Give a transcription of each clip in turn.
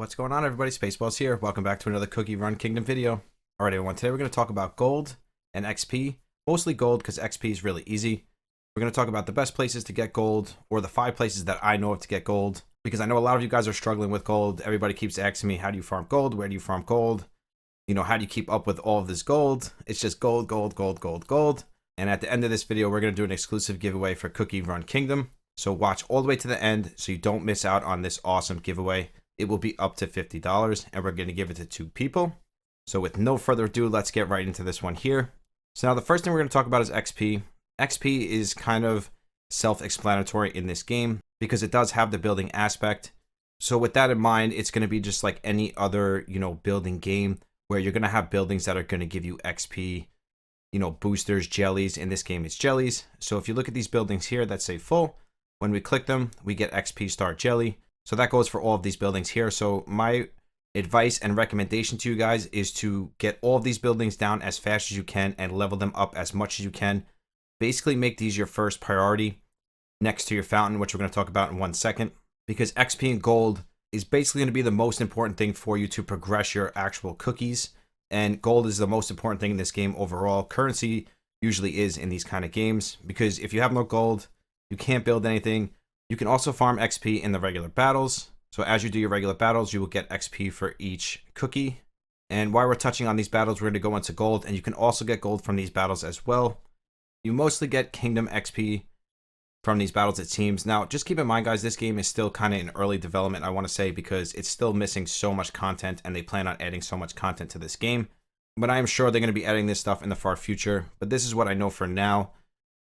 What's going on, everybody? Spaceballs here. Welcome back to another Cookie Run Kingdom video. Alright, everyone, today we're going to talk about gold and XP. Mostly gold because XP is really easy. We're going to talk about the best places to get gold, or the 5 places that I know of to get gold, because I know a lot of you guys are struggling with gold. Everybody keeps asking me, how do you farm gold? Where do you farm gold? You know, how do you keep up with all of this gold? It's just gold, gold, gold, gold, gold. And at the end of this video, we're going to do an exclusive giveaway for Cookie Run Kingdom. So watch all the way to the end so you don't miss out on this awesome giveaway. It will be up to $50, and we're going to give it to 2 people. So with no further ado, let's get right into this one here. So now the first thing we're going to talk about is XP. XP is kind of self-explanatory in this game because it does have the building aspect. So with that in mind, it's going to be just like any other, building game where you're going to have buildings that are going to give you XP, boosters, jellies. In this game, it's jellies. So if you look at these buildings here that say full, when we click them, we get XP star jelly. So that goes for all of these buildings here. So my advice and recommendation to you guys is to get all of these buildings down as fast as you can and level them up as much as you can. Basically make these your first priority next to your fountain, which we're going to talk about in 1 second, because XP and gold is basically going to be the most important thing for you to progress your actual cookies. And gold is the most important thing in this game overall. Currency usually is in these kind of games, because if you have no gold, you can't build anything. You can also farm XP in the regular battles. So as you do your regular battles, you will get XP for each cookie. And while we're touching on these battles, we're going to go into gold, and you can also get gold from these battles as well. You mostly get Kingdom XP from these battles, it seems. Now, just keep in mind, guys, this game is still kind of in early development, I want to say, because it's still missing so much content, and they plan on adding so much content to this game. But I am sure they're going to be adding this stuff in the far future. But this is what I know for now.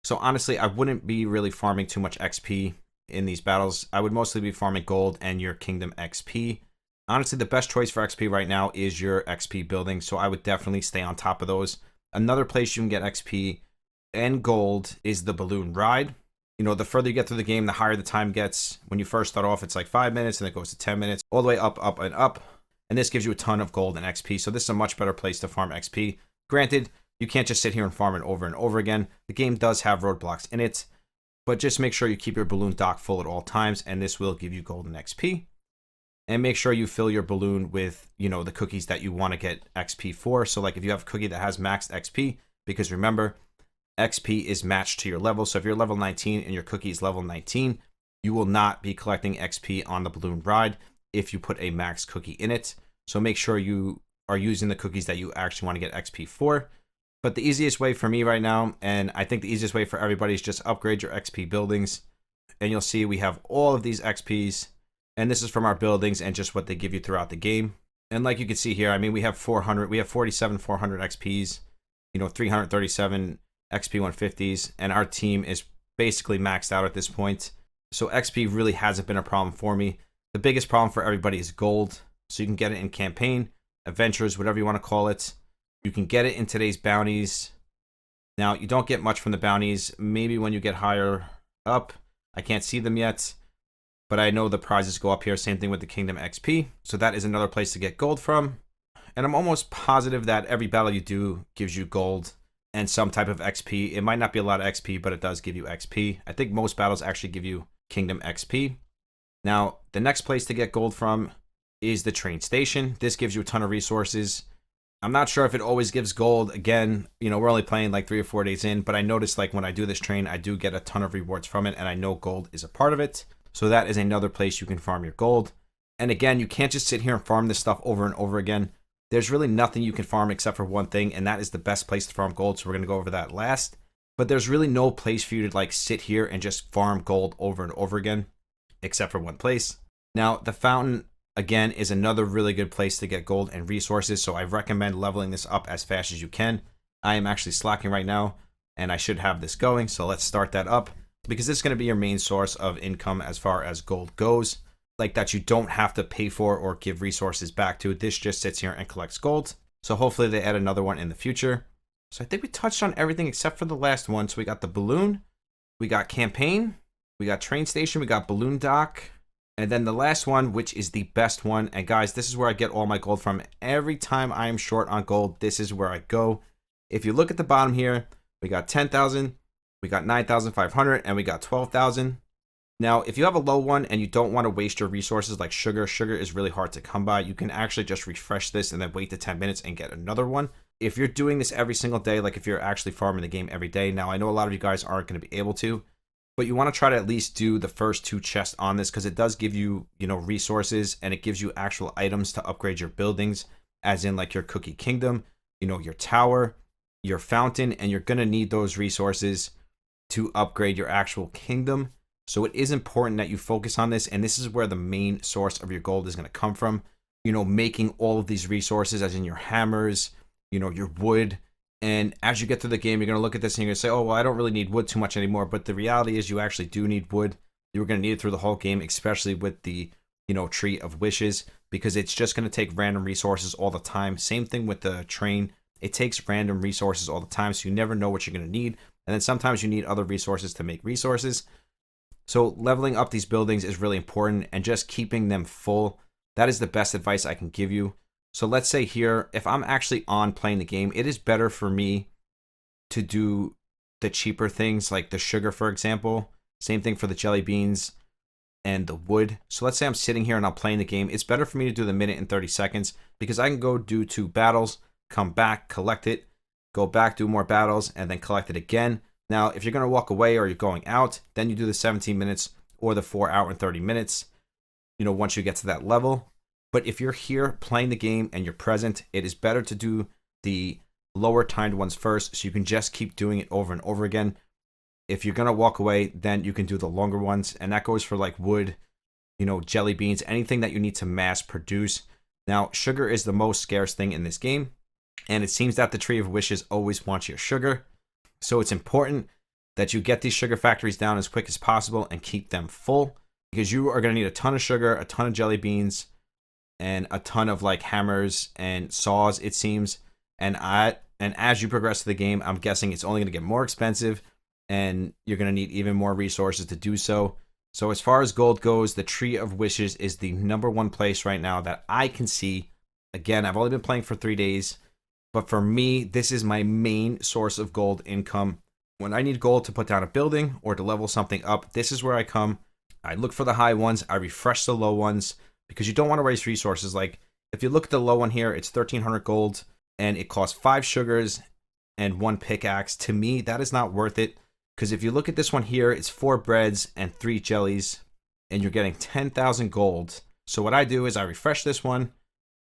So honestly, I wouldn't be really farming too much XP in these battles. I would mostly be farming gold and your Kingdom XP. Honestly, the best choice for XP right now is your XP building, so I would definitely stay on top of those. Another place you can get XP and gold is the balloon ride. The further you get through the game, the higher the time gets. When you first start off, it's like 5 minutes, and it goes to 10 minutes, all the way up, up, and up. And this gives you a ton of gold and XP, so this is a much better place to farm XP. Granted, you can't just sit here and farm it over and over again. The game does have roadblocks in it, but just make sure you keep your balloon dock full at all times, and this will give you golden XP. And make sure you fill your balloon with, the cookies that you want to get XP for. So like if you have a cookie that has maxed XP, because remember, XP is matched to your level. So if you're level 19 and your cookie is level 19, you will not be collecting XP on the balloon ride if you put a max cookie in it. So make sure you are using the cookies that you actually want to get XP for. But the easiest way for me right now, and I think the easiest way for everybody, is just upgrade your XP buildings. And you'll see we have all of these XPs. And this is from our buildings and just what they give you throughout the game. And like you can see here, I mean, we have 47 400 XPs, 337 XP 150s. And our team is basically maxed out at this point. So XP really hasn't been a problem for me. The biggest problem for everybody is gold. So you can get it in campaign, adventures, whatever you want to call it. You can get it in today's bounties. Now, you don't get much from the bounties. Maybe when you get higher up. I can't see them yet, but I know the prizes go up here. Same thing with the Kingdom XP. So that is another place to get gold from. And I'm almost positive that every battle you do gives you gold and some type of XP. It might not be a lot of XP, but it does give you XP. I think most battles actually give you Kingdom XP. Now, the next place to get gold from is the train station. This gives you a ton of resources. I'm not sure if it always gives gold. Again, we're only playing like 3 or 4 days in, but I noticed like when I do this train, I do get a ton of rewards from it, and I know gold is a part of it. So that is another place you can farm your gold. And again, you can't just sit here and farm this stuff over and over again. There's really nothing you can farm except for one thing, and that is the best place to farm gold. So we're going to go over that last. But there's really no place for you to like sit here and just farm gold over and over again, except for one place. Now, the fountain, again, is another really good place to get gold and resources, so I recommend leveling this up as fast as you can. I am actually slacking right now, and I should have this going, so let's start that up, because this is going to be your main source of income as far as gold goes, like that you don't have to pay for or give resources back to. This just sits here and collects gold, so hopefully they add another one in the future. So I think we touched on everything except for the last one. So we got the balloon, we got campaign, we got train station, we got balloon dock. And then the last one, which is the best one. And guys, this is where I get all my gold from. Every time I am short on gold, this is where I go. If you look at the bottom here, we got 10,000, we got 9,500, and we got 12,000. Now, if you have a low one and you don't want to waste your resources like sugar is really hard to come by. You can actually just refresh this and then wait the 10 minutes and get another one. If you're doing this every single day, like if you're actually farming the game every day, now I know a lot of you guys aren't going to be able to, but you want to try to at least do the first 2 chests on this because it does give you, resources, and it gives you actual items to upgrade your buildings, as in like your cookie kingdom, your tower, your fountain, and you're going to need those resources to upgrade your actual kingdom. So it is important that you focus on this, and this is where the main source of your gold is going to come from. Making all of these resources, as in your hammers, your wood. And as you get through the game, you're going to look at this and you're going to say, oh, well, I don't really need wood too much anymore. But the reality is you actually do need wood. You're going to need it through the whole game, especially with the, Tree of Wishes, because it's just going to take random resources all the time. Same thing with the train. It takes random resources all the time, so you never know what you're going to need. And then sometimes you need other resources to make resources. So leveling up these buildings is really important, and just keeping them full. That is the best advice I can give you. So let's say here, if I'm actually on playing the game, it is better for me to do the cheaper things like the sugar, for example. Same thing for the jelly beans and the wood. So let's say I'm sitting here and I'm playing the game. It's better for me to do the minute and 30 seconds because I can go do 2 battles, come back, collect it, go back, do more battles, and then collect it again. Now, if you're going to walk away or you're going out, then you do the 17 minutes or the 4 hour and 30 minutes, once you get to that level. But if you're here playing the game and you're present, it is better to do the lower timed ones first so you can just keep doing it over and over again. If you're going to walk away, then you can do the longer ones. And that goes for like wood, jelly beans, anything that you need to mass produce. Now, sugar is the most scarce thing in this game. And it seems that the Tree of Wishes always wants your sugar. So it's important that you get these sugar factories down as quick as possible and keep them full, because you are going to need a ton of sugar, a ton of jelly beans, and a ton of like hammers and saws, it seems. And as you progress through the game, I'm guessing it's only going to get more expensive, and you're going to need even more resources to do so. So as far as gold goes, the Tree of Wishes is the #1 place right now that I can see. Again, I've only been playing for 3 days, but for me, this is my main source of gold income. When I need gold to put down a building or to level something up, this is where I come. I look for the high ones, I refresh the low ones, because you don't want to waste resources. Like, if you look at the low one here, it's 1,300 gold, and it costs 5 sugars and 1 pickaxe. To me, that is not worth it, because if you look at this one here, it's 4 breads and 3 jellies, and you're getting 10,000 gold. So what I do is I refresh this one,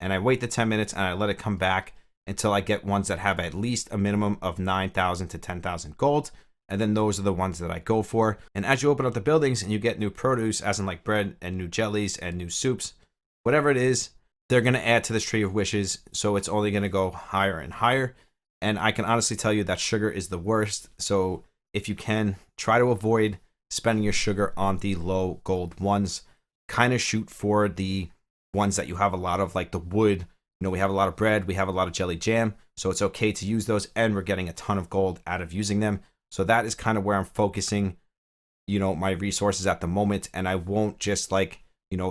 and I wait the 10 minutes, and I let it come back until I get ones that have at least a minimum of 9,000 to 10,000 gold. And then those are the ones that I go for. And as you open up the buildings and you get new produce, as in like bread and new jellies and new soups, whatever it is, they're going to add to this Tree of Wishes. So it's only going to go higher and higher. And I can honestly tell you that sugar is the worst. So if you can, try to avoid spending your sugar on the low gold ones. Kind of shoot for the ones that you have a lot of, like the wood. We have a lot of bread, we have a lot of jelly jam, so it's okay to use those, and we're getting a ton of gold out of using them. So that is kind of where I'm focusing, my resources at the moment, and I won't just like,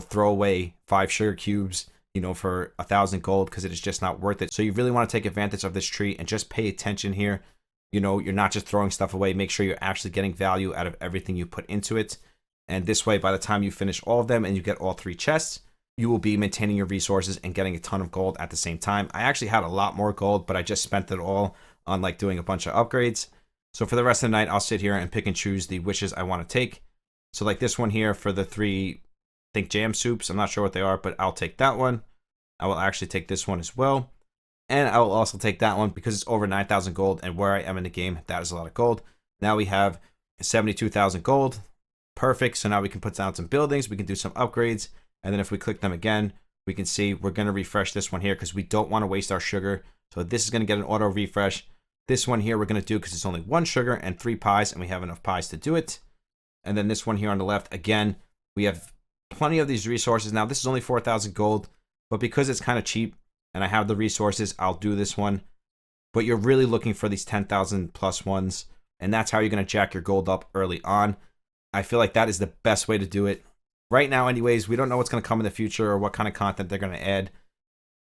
throw away 5 sugar cubes, for 1,000 gold, because it is just not worth it. So you really want to take advantage of this tree and just pay attention here. You're not just throwing stuff away. Make sure you're actually getting value out of everything you put into it. And this way, by the time you finish all of them and you get all 3 chests, you will be maintaining your resources and getting a ton of gold at the same time. I actually had a lot more gold, but I just spent it all on like doing a bunch of upgrades. So for the rest of the night, I'll sit here and pick and choose the wishes I want to take. So like this one here for the 3, I think jam soups. I'm not sure what they are, but I'll take that one. I will actually take this one as well. And I will also take that one because it's over 9,000 gold, and where I am in the game, that is a lot of gold. Now we have 72,000 gold. Perfect. So now we can put down some buildings. We can do some upgrades. And then if we click them again, we can see we're going to refresh this one here because we don't want to waste our sugar. So this is going to get an auto refresh. This one here we're going to do because it's only 1 sugar and 3 pies, and we have enough pies to do it. And then this one here on the left, again, we have plenty of these resources. Now this is only 4,000 gold, but because it's kind of cheap and I have the resources, I'll do this one. But you're really looking for these 10,000 plus ones, and that's how you're going to jack your gold up early on. I feel like that is the best way to do it. Right now, anyways, we don't know what's going to come in the future or what kind of content they're going to add,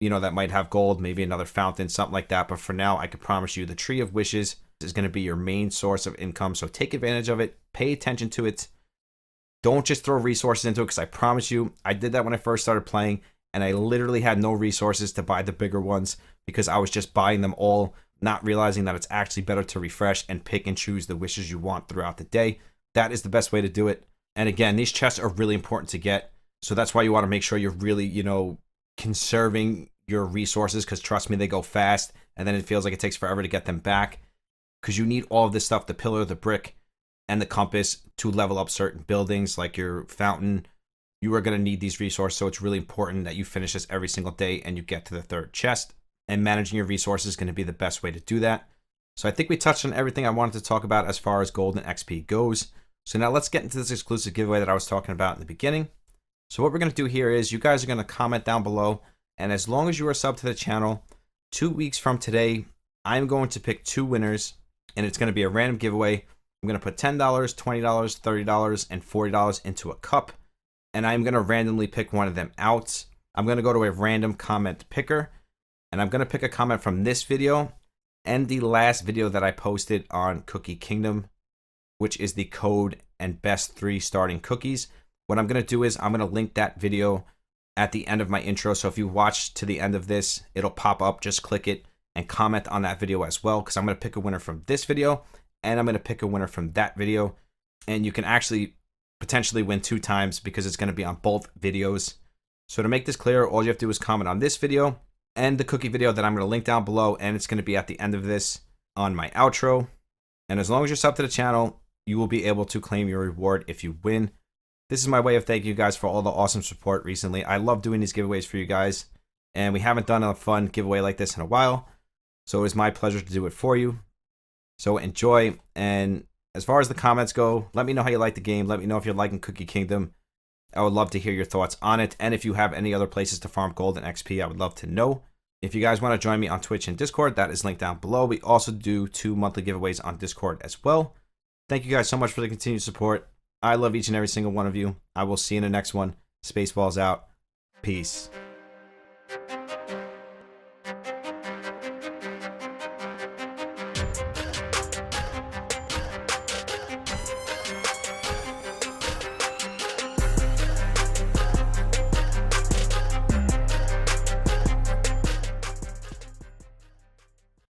that might have gold, maybe another fountain, something like that. But for now, I can promise you the Tree of Wishes is going to be your main source of income. So take advantage of it, pay attention to it, Don't just throw resources into it, because I promise you, I did that when I first started playing, and I literally had no resources to buy the bigger ones because I was just buying them all, not realizing that it's actually better to refresh and pick and choose the wishes you want throughout the day. That is the best way to do it. And again, these chests are really important to get. So that's why you want to make sure you're really, conserving your resources, because trust me, they go fast, and then it feels like it takes forever to get them back, because you need all of this stuff, the pillar, the brick, and the compass, to level up certain buildings like your fountain. You are going to need these resources, so it's really important that you finish this every single day and you get to the third chest. And managing your resources is going to be the best way to do that. So I think we touched on everything I wanted to talk about as far as gold and XP goes. So now let's get into this exclusive giveaway that I was talking about in the beginning. So what we're going to do here is you guys are going to comment down below, and as long as you are subbed to the channel, 2 weeks from today, I'm going to pick 2 winners, and it's going to be a random giveaway. I'm going to put $10, $20, $30, and $40 into a cup, and I'm going to randomly pick one of them out. I'm going to go to a random comment picker, and I'm going to pick a comment from this video and the last video that I posted on Cookie Kingdom, which is the code and best 3 starting cookies. What I'm going to do is I'm going to link that video at the end of my intro. So if you watch to the end of this, it'll pop up. Just click it and comment on that video as well, because I'm going to pick a winner from this video and I'm going to pick a winner from that video. And you can actually potentially win 2 times because it's going to be on both videos. So to make this clear, all you have to do is comment on this video and the cookie video that I'm going to link down below, and it's going to be at the end of this on my outro. And as long as you're subbed to the channel, you will be able to claim your reward if you win. This is my way of thanking you guys for all the awesome support recently. I love doing these giveaways for you guys, and we haven't done a fun giveaway like this in a while, so it was my pleasure to do it for you. So enjoy, and as far as the comments go, let me know how you like the game. Let me know if you're liking Cookie Kingdom. I would love to hear your thoughts on it, and if you have any other places to farm gold and XP, I would love to know. If you guys want to join me on Twitch and Discord, that is linked down below. We also do 2 monthly giveaways on Discord as well. Thank you guys so much for the continued support. I love each and every single one of you. I will see you in the next one. Spaceballs out. Peace.